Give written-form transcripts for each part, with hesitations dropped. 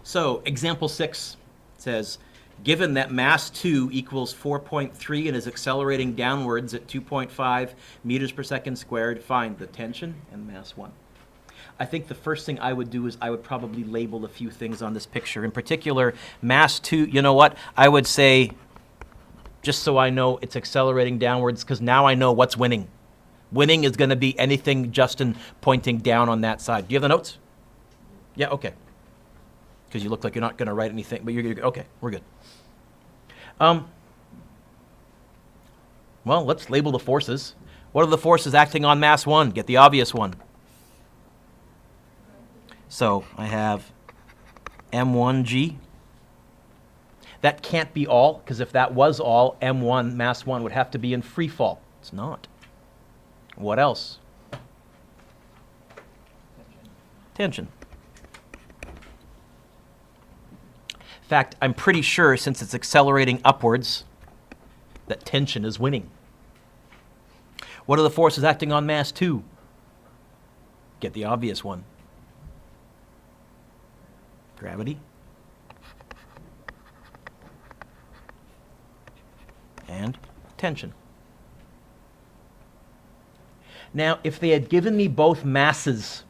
So example 6 says, given that mass 2 equals 4.3 and is accelerating downwards at 2.5 meters per second squared, find the tension and mass 1. I think the first thing I would do is I would probably label a few things on this picture. In particular, mass 2, you know what? I would say, just so I know it's accelerating downwards, because now I know what's winning. Winning is going to be anything, Justin, pointing down on that side. Do you have the notes? Yeah, okay. Because you look like you're not going to write anything, but you're okay, we're good. Well, let's label the forces. What are the forces acting on mass 1? Get the obvious one. So I have M1G. That can't be all, because if that was all, M1, mass 1, would have to be in free fall. It's not. What else? Tension. In fact, I'm pretty sure since it's accelerating upwards, that tension is winning. What are the forces acting on mass 2? Get the obvious one. Gravity. And tension. Now, if they had given me both masses,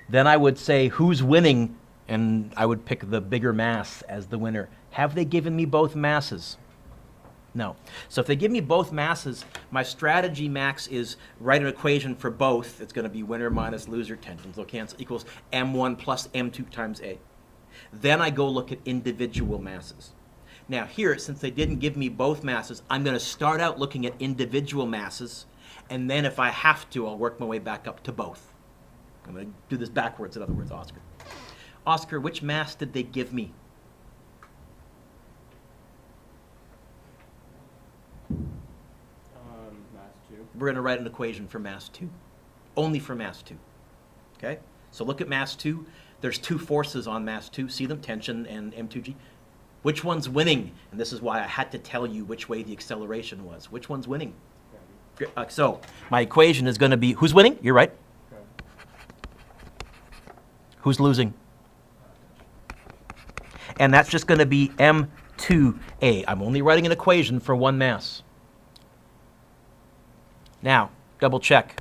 then I would say who's winning, and I would pick the bigger mass as the winner. Have they given me both masses? No. So if they give me both masses, my strategy, Max, is write an equation for both. It's going to be winner minus loser, tensions will cancel, equals M1 plus M2 times A. Then I go look at individual masses. Now here, since they didn't give me both masses, I'm going to start out looking at individual masses, and then if I have to, I'll work my way back up to both. I'm going to do this backwards, in other words, Oscar. Oscar, which mass did they give me? Mass 2. We're going to write an equation for mass 2. Only for mass 2. Okay? So look at mass 2. There's two forces on mass 2. See them? Tension and M2G. Which one's winning? And this is why I had to tell you which way the acceleration was. Which one's winning? So my equation is going to be, who's winning? You're right. Okay. Who's losing? And that's just going to be M2A. I'm only writing an equation for one mass. Now, double check.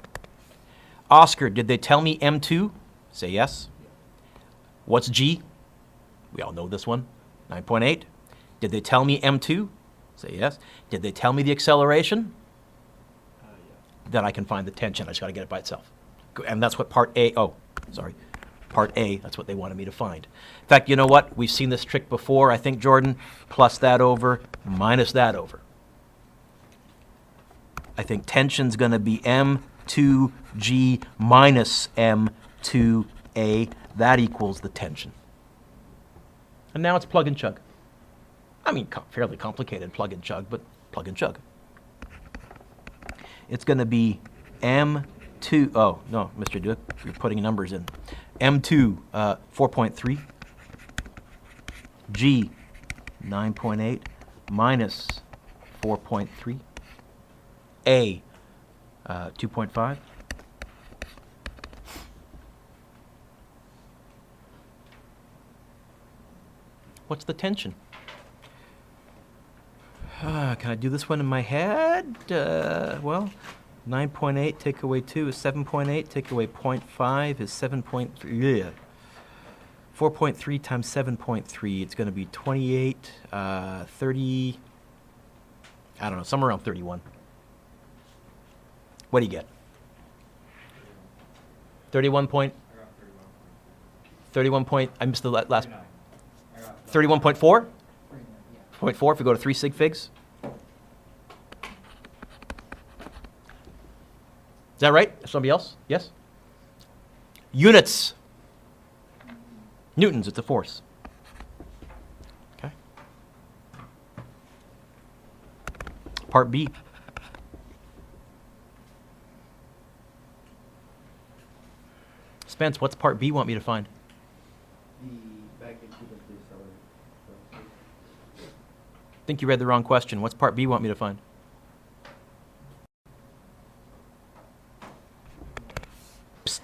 Oscar, did they tell me M2? Say yes. What's G? We all know this one. 9.8. Did they tell me M2? Say yes. Did they tell me the acceleration? Yeah. Then I can find the tension. I just got to get it by itself. And that's what part A, part A, that's what they wanted me to find. In fact, you know what? We've seen this trick before, I think, Jordan. Plus that over, minus that over. I think tension's going to be M2G minus M2A. That equals the tension. And now it's plug and chug. I mean, fairly complicated plug and chug, but plug and chug. It's going to be M2, oh, no, Mr. Dueck, you're putting numbers in. M2, 4.3. G, 9.8, minus 4.3. A, 2.5. What's the tension? Can I do this one in my head? Well, 9.8 take away 2 is 7.8. Take away 0.5 is 7.3. Yeah. 4.3 times 7.3. It's going to be 28, 30, I don't know, somewhere around 31. What do you get? 31 point? 31 point, I missed the last. 31.4? 0.4 if we go to 3 sig figs. Is that right? Somebody else? Yes? Units. Newtons, it's a force. Okay. Part B. Spence, what's part B want me to find? I think you read the wrong question. What's part B want me to find? Psst.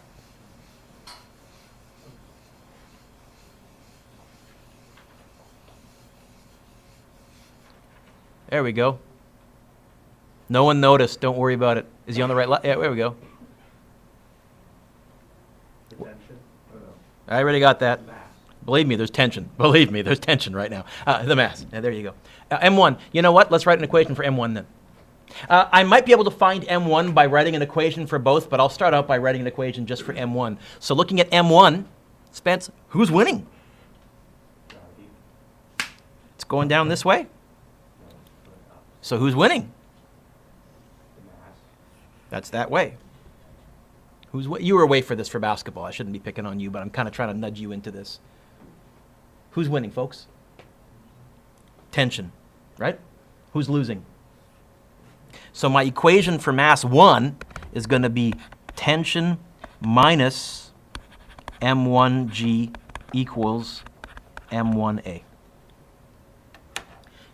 There we go. No one noticed. Don't worry about it. Is he on the right line? Yeah, there we go. The tension? Oh, no. I already got that. The mass. Believe me, there's tension. Believe me, there's tension right now. The mass. Yeah, there you go. M1. You know what? Let's write an equation for M1 then. I might be able to find M1 by writing an equation for both, but I'll start out by writing an equation just for M1. So looking at M1, Spence, who's winning? It's going down this way. So who's winning? The mass. That's that way. You were away for this for basketball. I shouldn't be picking on you, but I'm kind of trying to nudge you into this. Who's winning, folks? Tension, right? Who's losing? So my equation for mass 1 is going to be tension minus M1G equals M1A.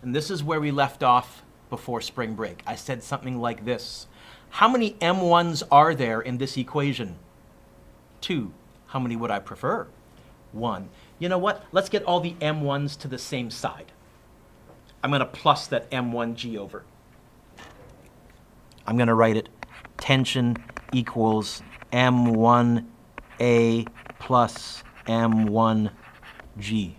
And this is where we left off before spring break. I said something like this. How many M1s are there in this equation? 2. How many would I prefer? 1. You know what? Let's get all the M1s to the same side. I'm going to plus that M1G over. I'm going to write it tension equals M1A plus M1G.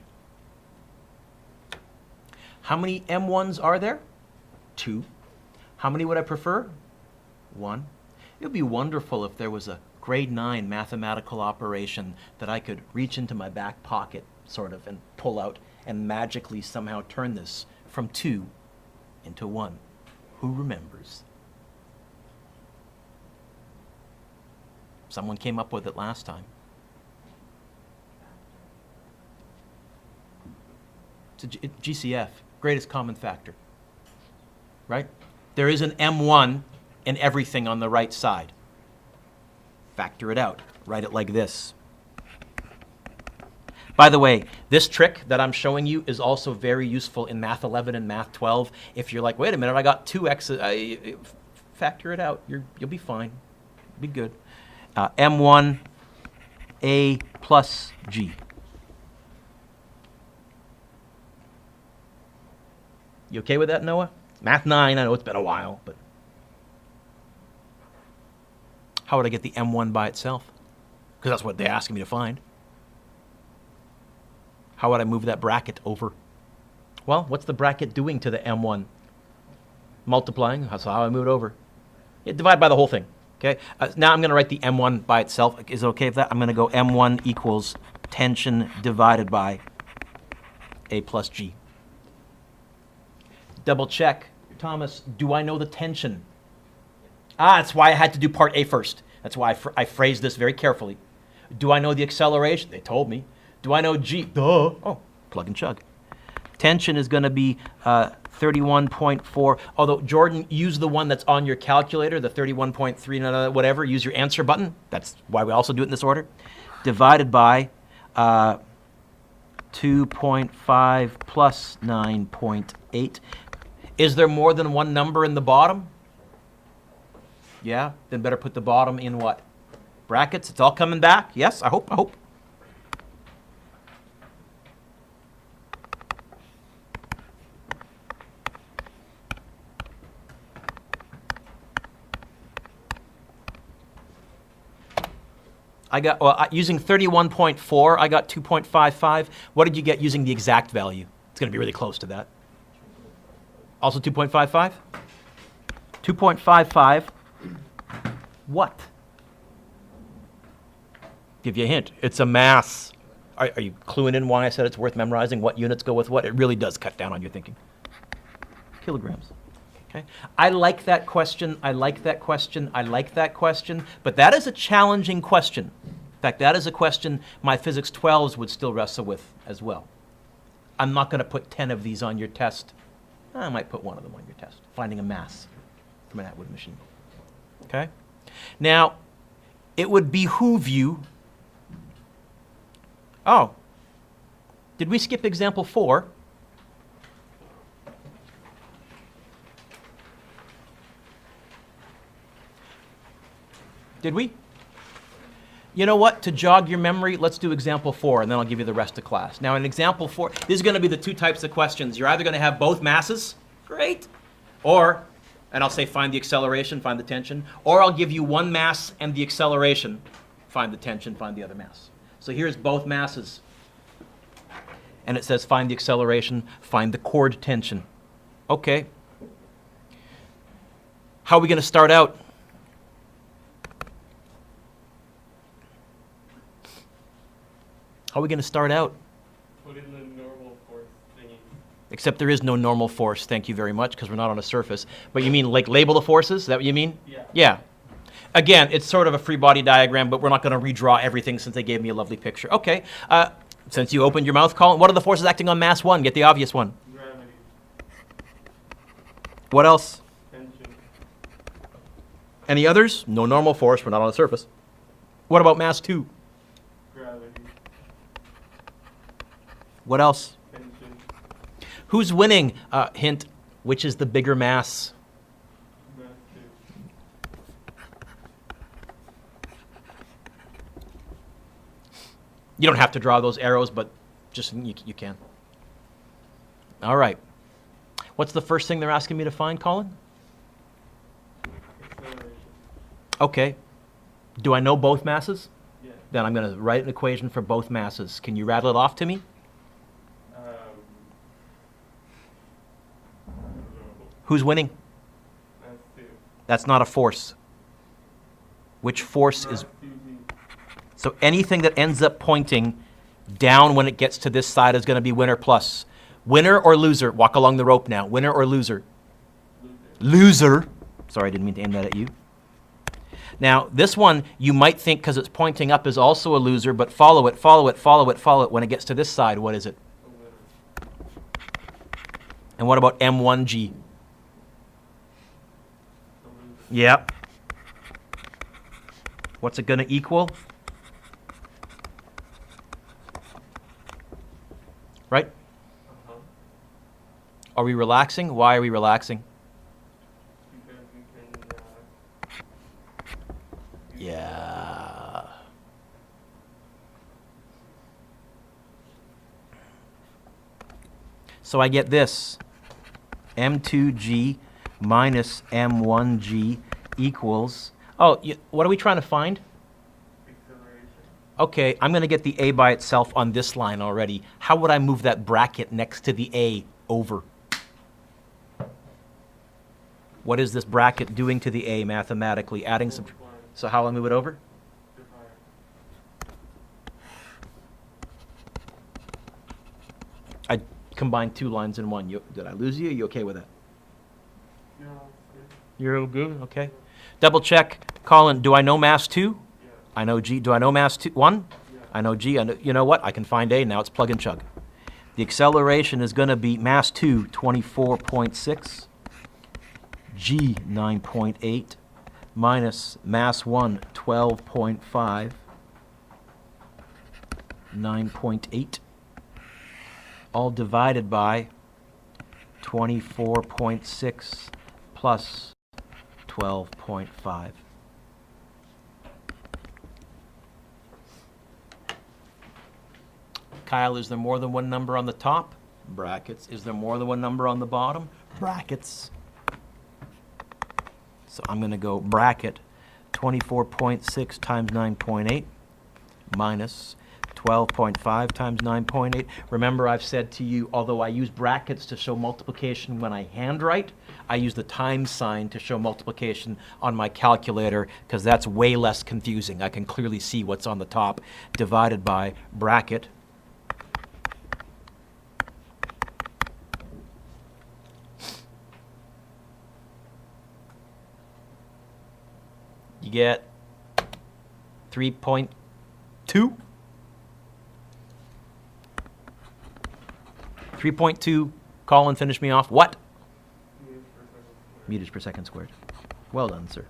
How many M1s are there? 2. How many would I prefer? 1. It would be wonderful if there was a grade 9 mathematical operation that I could reach into my back pocket, sort of, and pull out and magically somehow turn this from 2 into 1. Who remembers? Someone came up with it last time. It's a GCF, greatest common factor, right? There is an M1 in everything on the right side. Factor it out. Write it like this. By the way, this trick that I'm showing you is also very useful in Math 11 and Math 12. If you're like, wait a minute, I got 2x, factor it out. You'll be fine. Be good. M1 A plus G. You okay with that, Noah? Math 9, I know it's been a while, but how would I get the M1 by itself? Because that's what they're asking me to find. How would I move that bracket over? Well, what's the bracket doing to the M1? Multiplying. That's how I move it over. Divide by the whole thing. Okay. Now I'm going to write the M1 by itself. Is it okay with that? I'm going to go M1 equals tension divided by A plus G. Double check. Thomas, do I know the tension? That's why I had to do part A first. That's why I phrased this very carefully. Do I know the acceleration? They told me. Do I know G? Duh. Oh, plug and chug. Tension is going to be 31.4. Although, Jordan, use the one that's on your calculator, the 31.3, whatever. Use your answer button. That's why we also do it in this order. Divided by 2.5 plus 9.8. Is there more than one number in the bottom? Yeah? Then better put the bottom in what? Brackets? It's all coming back? Yes? I hope. I got, well, using 31.4, I got 2.55. What did you get using the exact value? It's going to be really close to that. Also 2.55? 2.55. What? Give you a hint. It's a mass. Are you cluing in why I said it's worth memorizing? What units go with what? It really does cut down on your thinking. Kilograms. Okay. I like that question. I like that question. I like that question. But that is a challenging question. In fact, that is a question my Physics 12s would still wrestle with as well. I'm not going to put 10 of these on your test. I might put one of them on your test. Finding a mass from an Atwood machine. Okay? Now, it would behoove you. Oh. Did we skip example 4? Did we? You know what? To jog your memory, let's do example 4, and then I'll give you the rest of class. Now, in example 4, this is going to be the two types of questions. You're either going to have both masses. Great. Or, and I'll say find the acceleration, find the tension. Or I'll give you one mass and the acceleration. Find the tension, find the other mass. So here's both masses. And it says find the acceleration, find the chord tension. Okay. How are we going to start out? How are we going to start out? Put in the normal force thingy. Except there is no normal force, thank you very much, because we're not on a surface. But you mean like label the forces? Is that what you mean? Yeah. Yeah. Again, it's sort of a free body diagram, but we're not going to redraw everything since they gave me a lovely picture. Okay. Since you opened your mouth, Colin, what are the forces acting on mass 1? Get the obvious one. Gravity. What else? Tension. Any others? No normal force, we're not on a surface. What about mass 2? Gravity. What else? Tension. Who's winning? Hint, which is the bigger mass? Mass 2. You don't have to draw those arrows, but just you can. All right. What's the first thing they're asking me to find, Colin? Acceleration. Okay. Do I know both masses? Yeah. Then I'm going to write an equation for both masses. Can you rattle it off to me? I don't know. Who's winning? Mass 2. That's not a force. Which force is... Mass 2G. So anything that ends up pointing down when it gets to this side is going to be winner plus. Winner or loser? Walk along the rope now. Winner or loser? Loser. Loser. Sorry, I didn't mean to aim that at you. Now, this one, you might think because it's pointing up is also a loser, but follow it, follow it, follow it, follow it. When it gets to this side, what is it? A winner. And what about M1G? A loser. Yep. What's it going to equal? Right? Uh-huh. Are we relaxing? Why are we relaxing? Because we can, Yeah. So I get this. M2G minus M1G equals... Oh, what are we trying to find? acceleration. Okay, I'm going to get the A by itself on this line already. How would I move that bracket next to the A over? What is this bracket doing to the A mathematically? Adding some... So how will I move it over? Divide. I combined two lines in one. Did I lose you? Are you okay with that? Yeah. You're good? Okay. Double check. Colin, do I know mass 2? Yeah. I know G. Do I know mass 1? Yeah. I know G. I know, you know what? I can find A. Now it's plug and chug. The acceleration is going to be mass 2, 24.6, G, 9.8, minus mass 1, 12.5, 9.8, all divided by 24.6 plus 12.5. Kyle, is there more than one number on the top? Brackets. Is there more than one number on the bottom? Brackets. So I'm going to go bracket 24.6 times 9.8 minus 12.5 times 9.8. Remember, I've said to you, although I use brackets to show multiplication when I handwrite, I use the times sign to show multiplication on my calculator because that's way less confusing. I can clearly see what's on the top divided by bracket. You get 3.2. 3.2. Colin, finish me off. What? Meters per second squared. Well done, sir.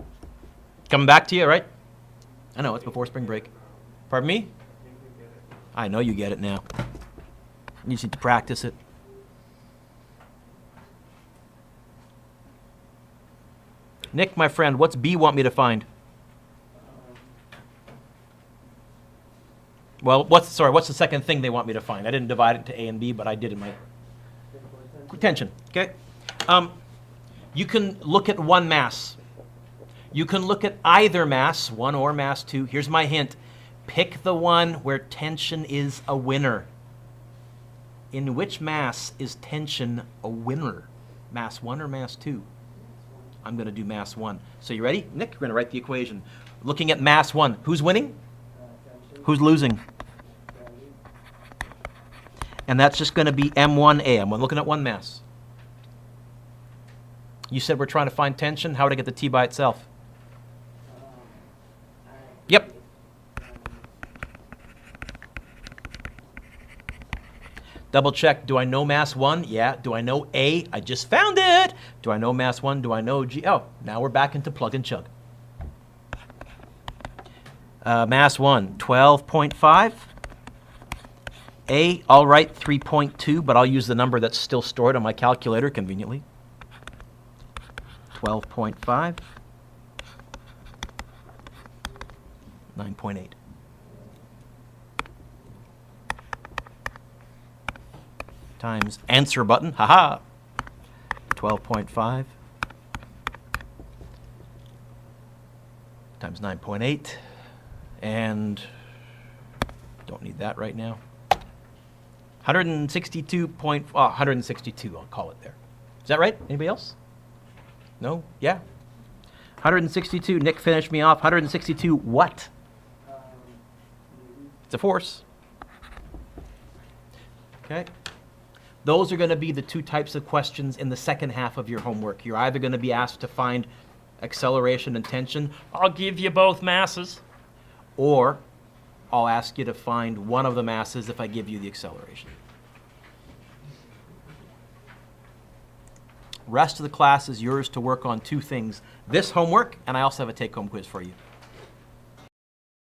Coming back to you, right? I know, it's before spring break. Pardon me? I know you get it now. You just need to practice it. Nick, my friend, what's B want me to find? Well, what's the second thing they want me to find? I didn't divide it into A and B, but I did in my tension. Okay. You can look at one mass. You can look at either mass, 1 or mass 2. Here's my hint. Pick the one where tension is a winner. In which mass is tension a winner? Mass 1 or mass 2? I'm going to do mass 1. So you ready? Nick, you're going to write the equation. Looking at mass 1, who's winning? Who's losing? And that's just going to be M1A. I'm looking at one mass. You said we're trying to find tension. How would I get the T by itself? Yep. Double check. Do I know mass 1? Yeah. Do I know A? I just found it. Do I know mass 1? Do I know G? Oh, now we're back into plug and chug. Mass 1, 12.5. A, I'll write 3.2, but I'll use the number that's still stored on my calculator conveniently. 12.5. 9.8. Times answer button, haha. 12.5 times 9.8, and don't need that right now. 162, I'll call it there. Is that right? Anybody else? No? Yeah? 162, Nick finished me off. 162 what? It's a force. Okay. Those are going to be the two types of questions in the second half of your homework. You're either going to be asked to find acceleration and tension. I'll give you both masses. Or I'll ask you to find one of the masses if I give you the acceleration. Rest of the class is yours to work on two things. This homework, and I also have a take-home quiz for you.